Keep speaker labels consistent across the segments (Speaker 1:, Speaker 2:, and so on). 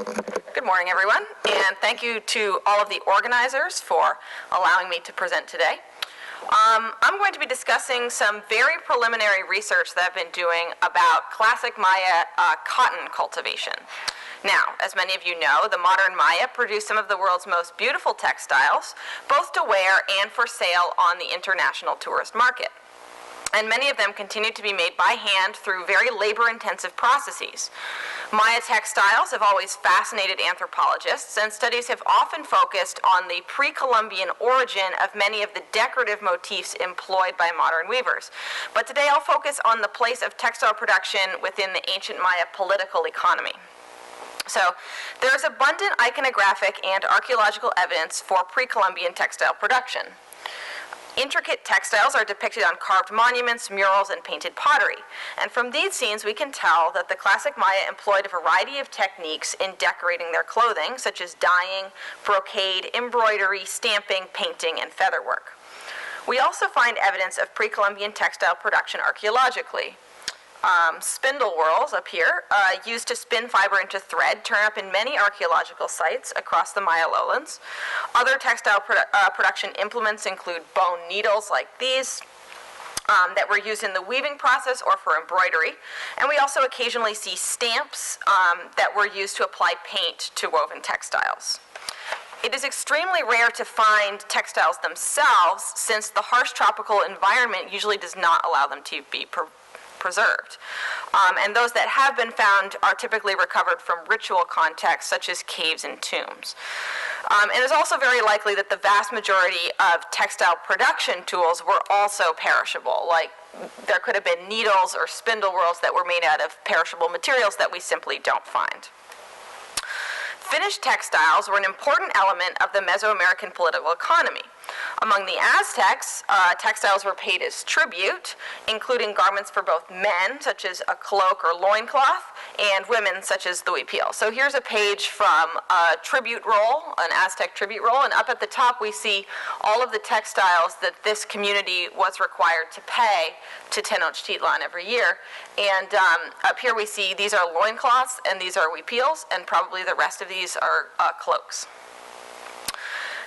Speaker 1: Good morning, everyone, and thank you to all of the organizers for allowing me to present today. I'm going to be discussing some very preliminary research that I've been doing about classic Maya cotton cultivation. Now, as many of you know, the modern Maya produce some of the world's most beautiful textiles, both to wear and for sale on the international tourist market. And many of them continue to be made by hand through very labor-intensive processes. Maya textiles have always fascinated anthropologists, and studies have often focused on the pre-Columbian origin of many of the decorative motifs employed by modern weavers. But today I'll focus on the place of textile production within the ancient Maya political economy. So, there is abundant iconographic and archaeological evidence for pre-Columbian textile production. Intricate textiles are depicted on carved monuments, murals, and painted pottery. And from these scenes, we can tell that the classic Maya employed a variety of techniques in decorating their clothing, such as dyeing, brocade, embroidery, stamping, painting, and featherwork. We also find evidence of pre-Columbian textile production archaeologically. Spindle whorls up here, used to spin fiber into thread, turn up in many archaeological sites across the Maya lowlands. Other textile production implements include bone needles like these that were used in the weaving process or for embroidery. And we also occasionally see stamps that were used to apply paint to woven textiles. It is extremely rare to find textiles themselves, since the harsh tropical environment usually does not allow them to be preserved. And those that have been found are typically recovered from ritual contexts, such as caves and tombs. And it's also very likely that the vast majority of textile production tools were also perishable. Like, there could have been needles or spindle whorls that were made out of perishable materials that we simply don't find. Finished textiles were an important element of the Mesoamerican political economy. Among the Aztecs, textiles were paid as tribute, including garments for both men, such as a cloak or loincloth, and women, such as the huipil. So here's a page from a tribute roll, an Aztec tribute roll, and up at the top we see all of the textiles that this community was required to pay to Tenochtitlan every year. And up here we see these are loincloths, and these are huipils, and probably the rest of these are cloaks.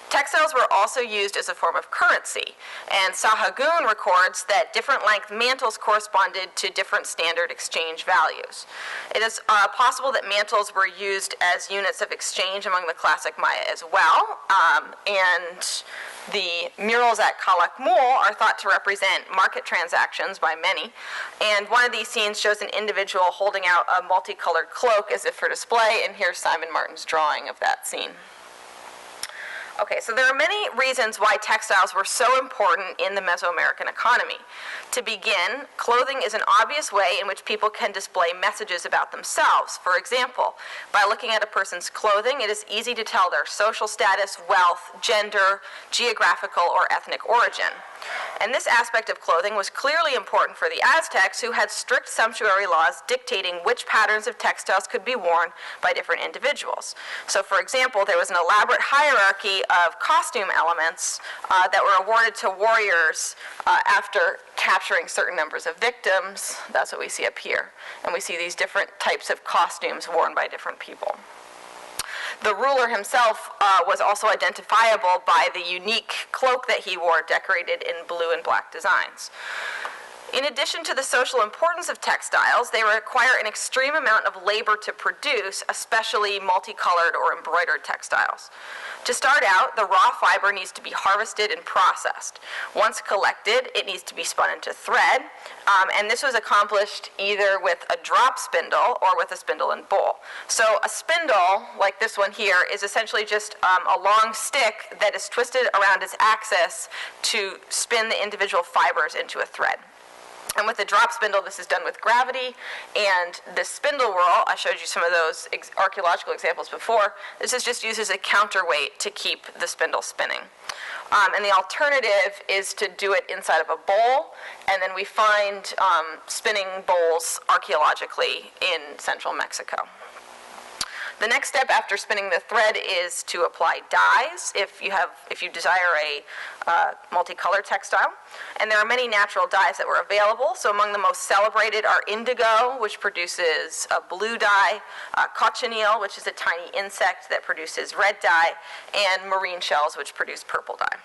Speaker 1: Textiles were also used as a form of currency, and Sahagún records that different length mantles corresponded to different standard exchange values. It is possible that mantles were used as units of exchange among the classic Maya as well, and the murals at Calakmul are thought to represent market transactions by many, and one of these scenes shows an individual holding out a multicolored cloak as if for display, and here's Simon Martin's drawing of that scene. Okay, so there are many reasons why textiles were so important in the Mesoamerican economy. To begin, clothing is an obvious way in which people can display messages about themselves. For example, by looking at a person's clothing, it is easy to tell their social status, wealth, gender, geographical or ethnic origin. And this aspect of clothing was clearly important for the Aztecs, who had strict sumptuary laws dictating which patterns of textiles could be worn by different individuals. So, for example, there was an elaborate hierarchy of costume elements that were awarded to warriors after capturing certain numbers of victims. That's what we see up here. And we see these different types of costumes worn by different people. The ruler himself was also identifiable by the unique cloak that he wore, decorated in blue and black designs. In addition to the social importance of textiles, they require an extreme amount of labor to produce, especially multicolored or embroidered textiles. To start out, the raw fiber needs to be harvested and processed. Once collected, it needs to be spun into thread, and this was accomplished either with a drop spindle or with a spindle and bowl. So a spindle, like this one here, is essentially just a long stick that is twisted around its axis to spin the individual fibers into a thread. And with the drop spindle, this is done with gravity, and the spindle whorl, I showed you some of those archaeological examples before, this is just used as a counterweight to keep the spindle spinning. And the alternative is to do it inside of a bowl, and then we find spinning bowls archaeologically in central Mexico. The next step after spinning the thread is to apply dyes if you desire a multicolored textile. And there are many natural dyes that were available. So among the most celebrated are indigo, which produces a blue dye, cochineal, which is a tiny insect that produces red dye, and marine shells, which produce purple dye.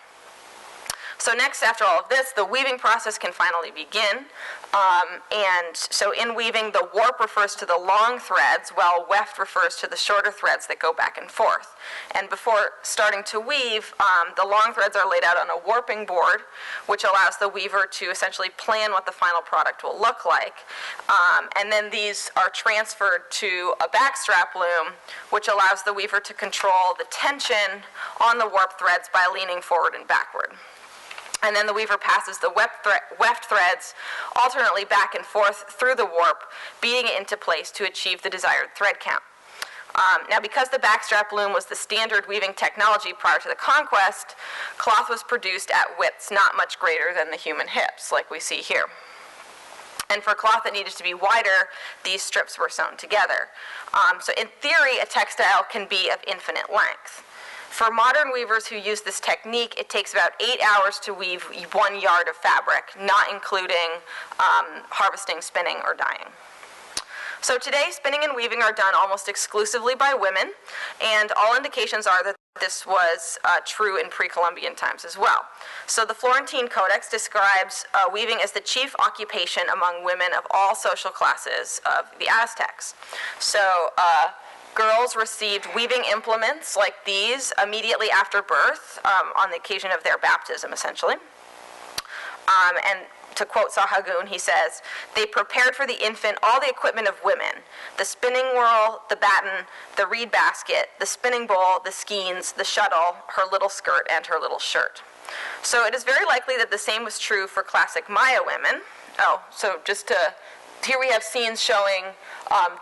Speaker 1: So next, after all of this, the weaving process can finally begin. And so in weaving, the warp refers to the long threads, while weft refers to the shorter threads that go back and forth. And before starting to weave, the long threads are laid out on a warping board, which allows the weaver to essentially plan what the final product will look like. And then these are transferred to a backstrap loom, which allows the weaver to control the tension on the warp threads by leaning forward and backward. And then the weaver passes the weft threads alternately back and forth through the warp, beating it into place to achieve the desired thread count. Now, because the backstrap loom was the standard weaving technology prior to the conquest, cloth was produced at widths not much greater than the human hips, like we see here. And for cloth that needed to be wider, these strips were sewn together. So in theory, a textile can be of infinite length. For modern weavers who use this technique, it takes about 8 hours to weave 1 yard of fabric, not including harvesting, spinning, or dyeing. So today, spinning and weaving are done almost exclusively by women, and all indications are that this was true in pre-Columbian times as well. So the Florentine Codex describes weaving as the chief occupation among women of all social classes of the Aztecs. So girls received weaving implements like these immediately after birth, on the occasion of their baptism, essentially. And to quote Sahagún, he says, "They prepared for the infant all the equipment of women, the spinning whorl, the batten, the reed basket, the spinning bowl, the skeins, the shuttle, her little skirt, and her little shirt." So it is very likely that the same was true for classic Maya women. Here we have scenes showing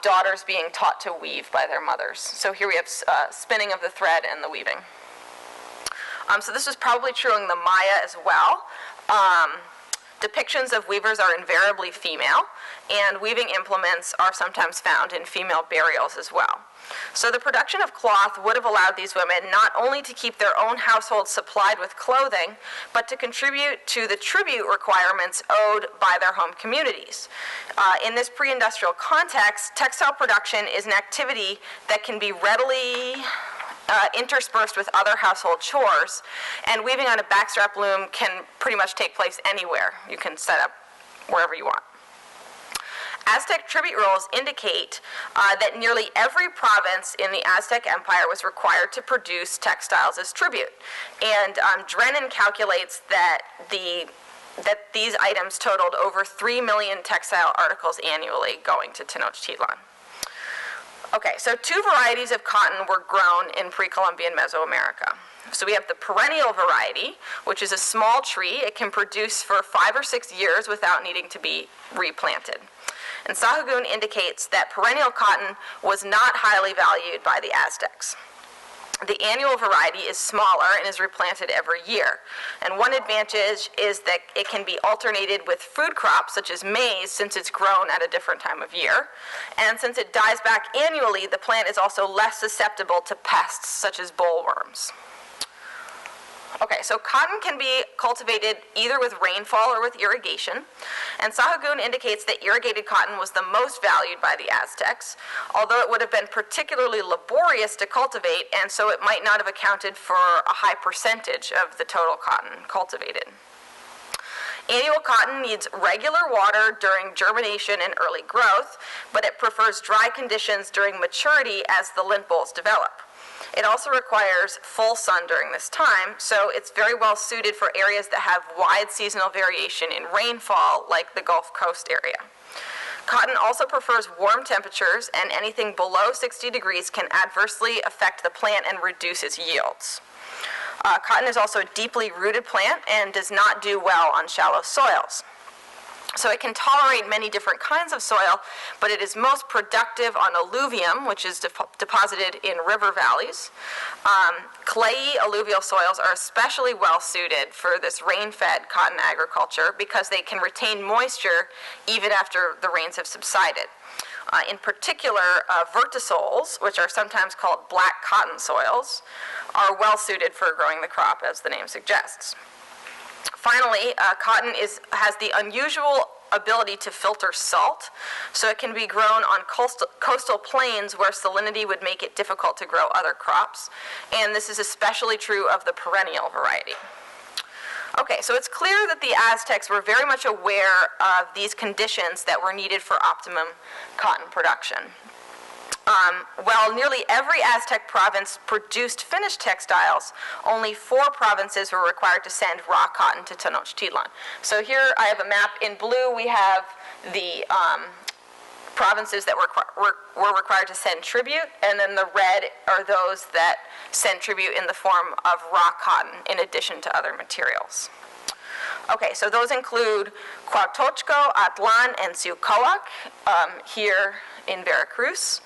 Speaker 1: daughters being taught to weave by their mothers. So here we have spinning of the thread and the weaving. So this was probably true in the Maya as well. Depictions of weavers are invariably female, and weaving implements are sometimes found in female burials as well. So the production of cloth would have allowed these women not only to keep their own households supplied with clothing, but to contribute to the tribute requirements owed by their home communities. In this pre-industrial context, textile production is an activity that can be readily interspersed with other household chores, and weaving on a backstrap loom can pretty much take place anywhere. You can set up wherever you want. Aztec tribute rolls indicate that nearly every province in the Aztec Empire was required to produce textiles as tribute. And Drennan calculates that these items totaled over 3 million textile articles annually going to Tenochtitlan. Okay, so 2 varieties of cotton were grown in pre-Columbian Mesoamerica. So we have the perennial variety, which is a small tree. It can produce for 5 or 6 years without needing to be replanted. And Sahagún indicates that perennial cotton was not highly valued by the Aztecs. The annual variety is smaller and is replanted every year. And one advantage is that it can be alternated with food crops such as maize, since it's grown at a different time of year. And since it dies back annually, the plant is also less susceptible to pests such as bollworms. Okay, so cotton can be cultivated either with rainfall or with irrigation, and Sahagún indicates that irrigated cotton was the most valued by the Aztecs, although it would have been particularly laborious to cultivate, and so it might not have accounted for a high percentage of the total cotton cultivated. Annual cotton needs regular water during germination and early growth, but it prefers dry conditions during maturity as the lint bolls develop. It also requires full sun during this time, so it's very well suited for areas that have wide seasonal variation in rainfall, like the Gulf Coast area. Cotton also prefers warm temperatures, and anything below 60 degrees can adversely affect the plant and reduce its yields. Cotton is also a deeply rooted plant and does not do well on shallow soils. So it can tolerate many different kinds of soil, but it is most productive on alluvium, which is deposited in river valleys. Clayey alluvial soils are especially well suited for this rain-fed cotton agriculture because they can retain moisture even after the rains have subsided. In particular, vertisols, which are sometimes called black cotton soils, are well suited for growing the crop, as the name suggests. Finally, cotton has the unusual ability to filter salt, so it can be grown on coastal plains where salinity would make it difficult to grow other crops, and this is especially true of the perennial variety. Okay, so it's clear that the Aztecs were very much aware of these conditions that were needed for optimum cotton production. While nearly every Aztec province produced finished textiles, only 4 provinces were required to send raw cotton to Tenochtitlan. So here I have a map. In blue we have the provinces that were required to send tribute, and then the red are those that send tribute in the form of raw cotton in addition to other materials. Okay, so those include Cuauhtoxco, Atlan, and Ciucoac here in Veracruz,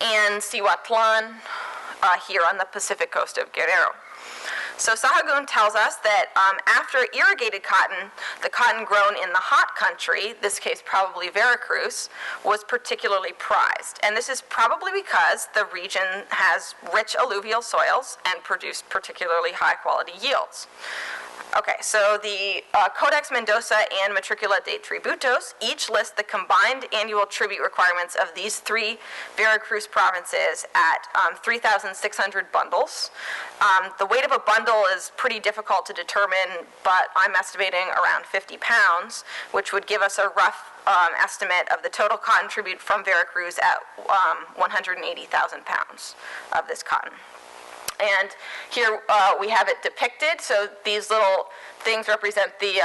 Speaker 1: and Cihuatlan here on the Pacific coast of Guerrero. So Sahagún tells us that after irrigated cotton, the cotton grown in the hot country, this case probably Veracruz, was particularly prized. And this is probably because the region has rich alluvial soils and produced particularly high quality yields. Okay, so the Codex Mendoza and Matricula de Tributos each list the combined annual tribute requirements of these 3 Veracruz provinces at 3,600 bundles. The weight of a bundle is pretty difficult to determine, but I'm estimating around 50 pounds, which would give us a rough estimate of the total cotton tribute from Veracruz at 180,000 pounds of this cotton. And here we have it depicted. So these little things represent the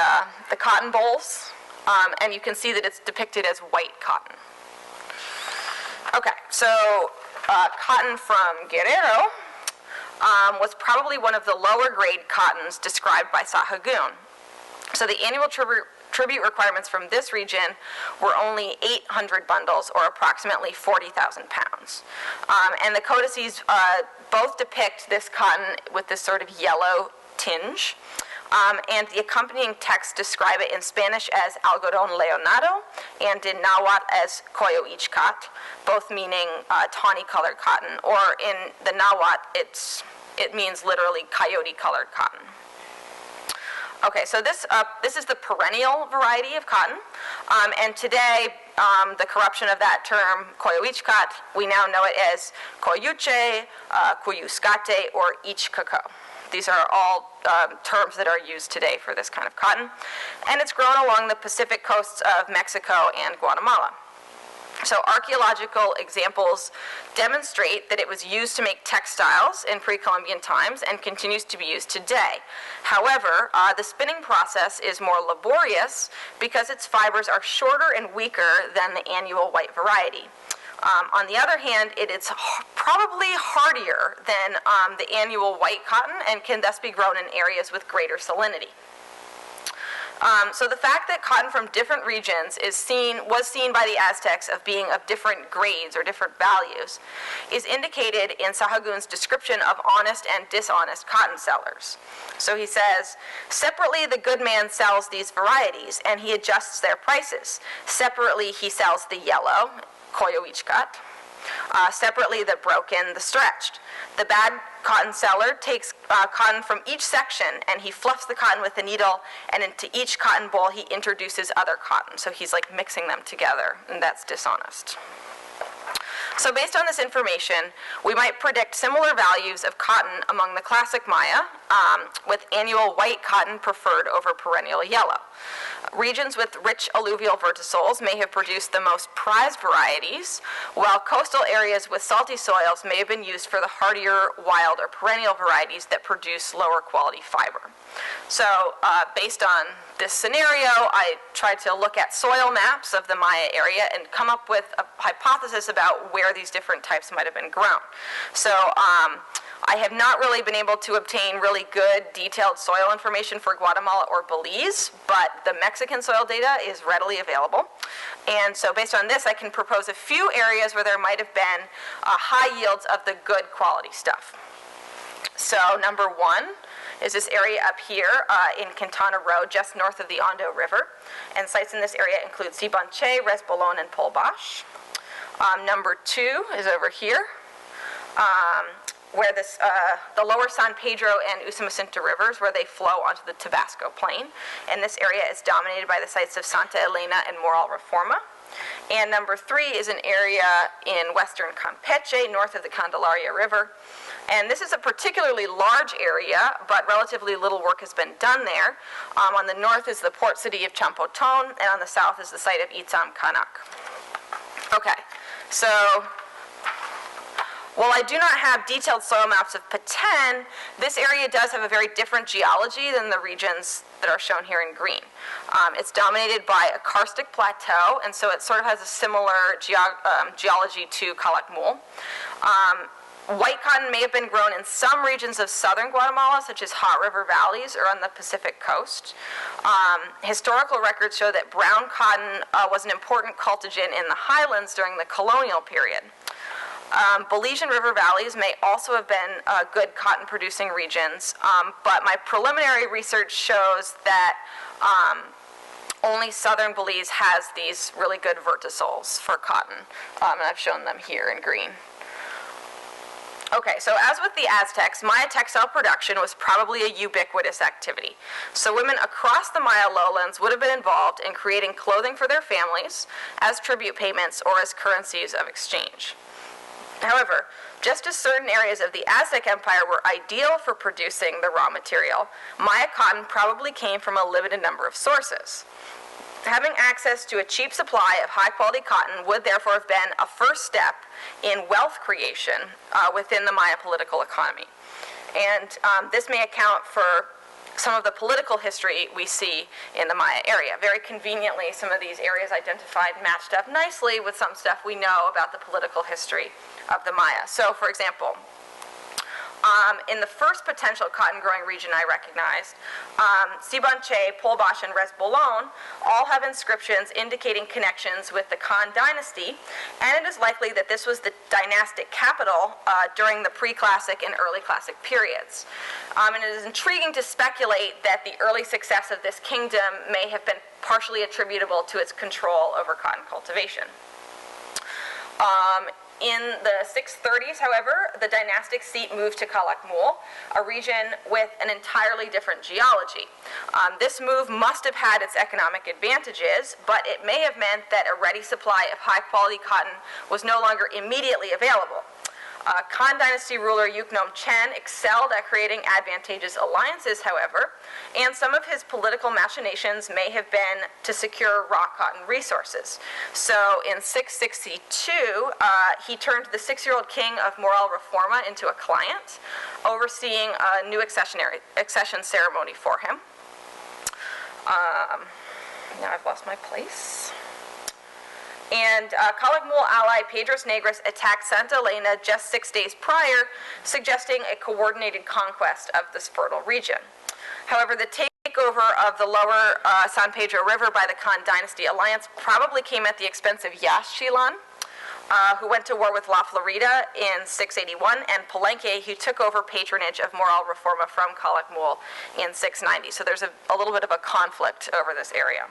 Speaker 1: cotton bolls, and you can see that it's depicted as white cotton. Okay, so cotton from Guerrero was probably one of the lower grade cottons described by Sahagún. So the annual tribute requirements from this region were only 800 bundles, or approximately 40,000 pounds. And the codices both depict this cotton with this sort of yellow tinge, and the accompanying texts describe it in Spanish as algodón leonado and in Nahuatl as coyoichcat, both meaning tawny-colored cotton, or in the Nahuatl it means literally coyote-colored cotton. Okay, so this is the perennial variety of cotton, and today the corruption of that term, coyoichcat, we now know it as coyuche, cuyuscate, or ichcaco. These are all terms that are used today for this kind of cotton, and it's grown along the Pacific coasts of Mexico and Guatemala. So archaeological examples demonstrate that it was used to make textiles in pre-Columbian times and continues to be used today. However, the spinning process is more laborious because its fibers are shorter and weaker than the annual white variety. On the other hand, it is probably hardier than the annual white cotton and can thus be grown in areas with greater salinity. So the fact that cotton from different regions was seen by the Aztecs of being of different grades or different values is indicated in Sahagún's description of honest and dishonest cotton sellers. So he says, separately the good man sells these varieties and he adjusts their prices. Separately he sells the yellow, coyoichcat. Separately the broken, the stretched. The bad cotton seller takes cotton from each section and he fluffs the cotton with a needle, and into each cotton boll he introduces other cotton. So he's like mixing them together, and that's dishonest. So based on this information, we might predict similar values of cotton among the classic Maya, with annual white cotton preferred over perennial yellow. Regions with rich alluvial vertisols may have produced the most prized varieties, while coastal areas with salty soils may have been used for the hardier, wild, or perennial varieties that produce lower quality fiber. So based on this scenario, I tried to look at soil maps of the Maya area and come up with a hypothesis about where these different types might have been grown. So I have not really been able to obtain really good detailed soil information for Guatemala or Belize, but the Mexican soil data is readily available. And so based on this, I can propose a few areas where there might have been high yields of the good quality stuff. So number one is this area up here in Quintana Roo, just north of the Ondo River. And sites in this area include Sibonche, Resbolon, and Polbash. Number 2 is over here, where the lower San Pedro and Usumacinta rivers, where they flow onto the Tabasco Plain. And this area is dominated by the sites of Santa Elena and Moral Reforma. And number 3 is an area in western Campeche, north of the Candelaria River. And this is a particularly large area, but relatively little work has been done there. On the north is the port city of Champoton, and on the south is the site of Itzam Canak. Okay, so while I do not have detailed soil maps of Petén, this area does have a very different geology than the regions that are shown here in green. It's dominated by a karstic plateau, and so it sort of has a similar geology to Calakmul. White cotton may have been grown in some regions of southern Guatemala, such as hot river valleys or on the Pacific coast. Historical records show that brown cotton was an important cultigen in the highlands during the colonial period. Belizean river valleys may also have been good cotton-producing regions, but my preliminary research shows that only southern Belize has these really good vertisols for cotton, and I've shown them here in green. Okay, so as with the Aztecs, Maya textile production was probably a ubiquitous activity. So women across the Maya lowlands would have been involved in creating clothing for their families as tribute payments or as currencies of exchange. However, just as certain areas of the Aztec Empire were ideal for producing the raw material, Maya cotton probably came from a limited number of sources. Having access to a cheap supply of high-quality cotton would therefore have been a first step in wealth creation within the Maya political economy. And this may account for some of the political history we see in the Maya area. Very conveniently, some of these areas identified matched up nicely with some stuff we know about the political history of the Maya. So, for example, in the first potential cotton growing region I recognized, Sibonche, Polbash, and Resbolon all have inscriptions indicating connections with the Khan dynasty, and it is likely that this was the dynastic capital during the pre-classic and early classic periods. And it is intriguing to speculate that the early success of this kingdom may have been partially attributable to its control over cotton cultivation. In the 630s, however, the dynastic seat moved to Calakmul, a region with an entirely different geology. This move must have had its economic advantages, but it may have meant that a ready supply of high-quality cotton was no longer immediately available. Khan dynasty ruler Yuknom Chen excelled at creating advantageous alliances, however, and some of his political machinations may have been to secure raw cotton resources. So in 662, he turned the 6-year-old king of Moral Reforma into a client, overseeing a new accession ceremony for him. Now I've lost my place. And Calakmul ally Pedros Negros attacked Santa Elena just 6 days prior, suggesting a coordinated conquest of this fertile region. However, the takeover of the lower San Pedro River by the Khan dynasty alliance probably came at the expense of Yaxchilan, who went to war with La Florida in 681, and Palenque, who took over patronage of Moral Reforma from Calakmul in 690. So there's a little bit of a conflict over this area.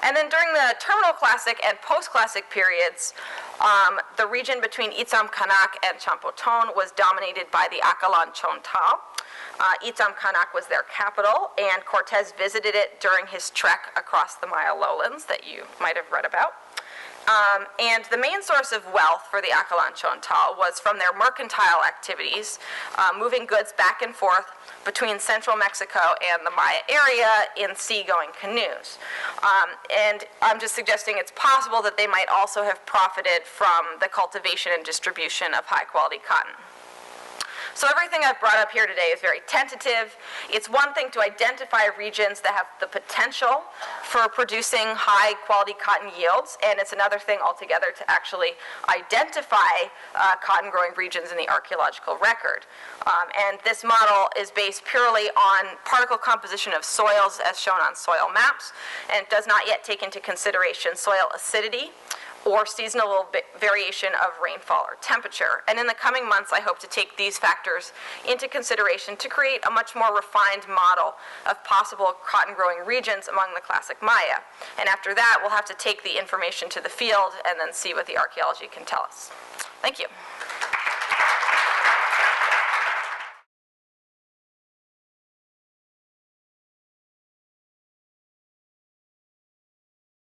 Speaker 1: And then during the terminal classic and post-classic periods, the region between Itzam Canak and Champoton was dominated by the Akalan Chontao. Itzam Canak was their capital, and Cortez visited it during his trek across the Maya lowlands that you might have read about. And the main source of wealth for the Akalan Chontao was from their mercantile activities, moving goods back and forth between central Mexico and the Maya area in seagoing canoes. And I'm just suggesting it's possible that they might also have profited from the cultivation and distribution of high-quality cotton. So everything I've brought up here today is very tentative. It's one thing to identify regions that have the potential for producing high-quality cotton yields, and it's another thing altogether to actually identify cotton-growing regions in the archaeological record. And this model is based purely on particle composition of soils as shown on soil maps, and does not yet take into consideration soil acidity or seasonal variation of rainfall or temperature. And in the coming months, I hope to take these factors into consideration to create a much more refined model of possible cotton growing regions among the classic Maya. And after that, we'll have to take the information to the field and then see what the archaeology can tell us. Thank you.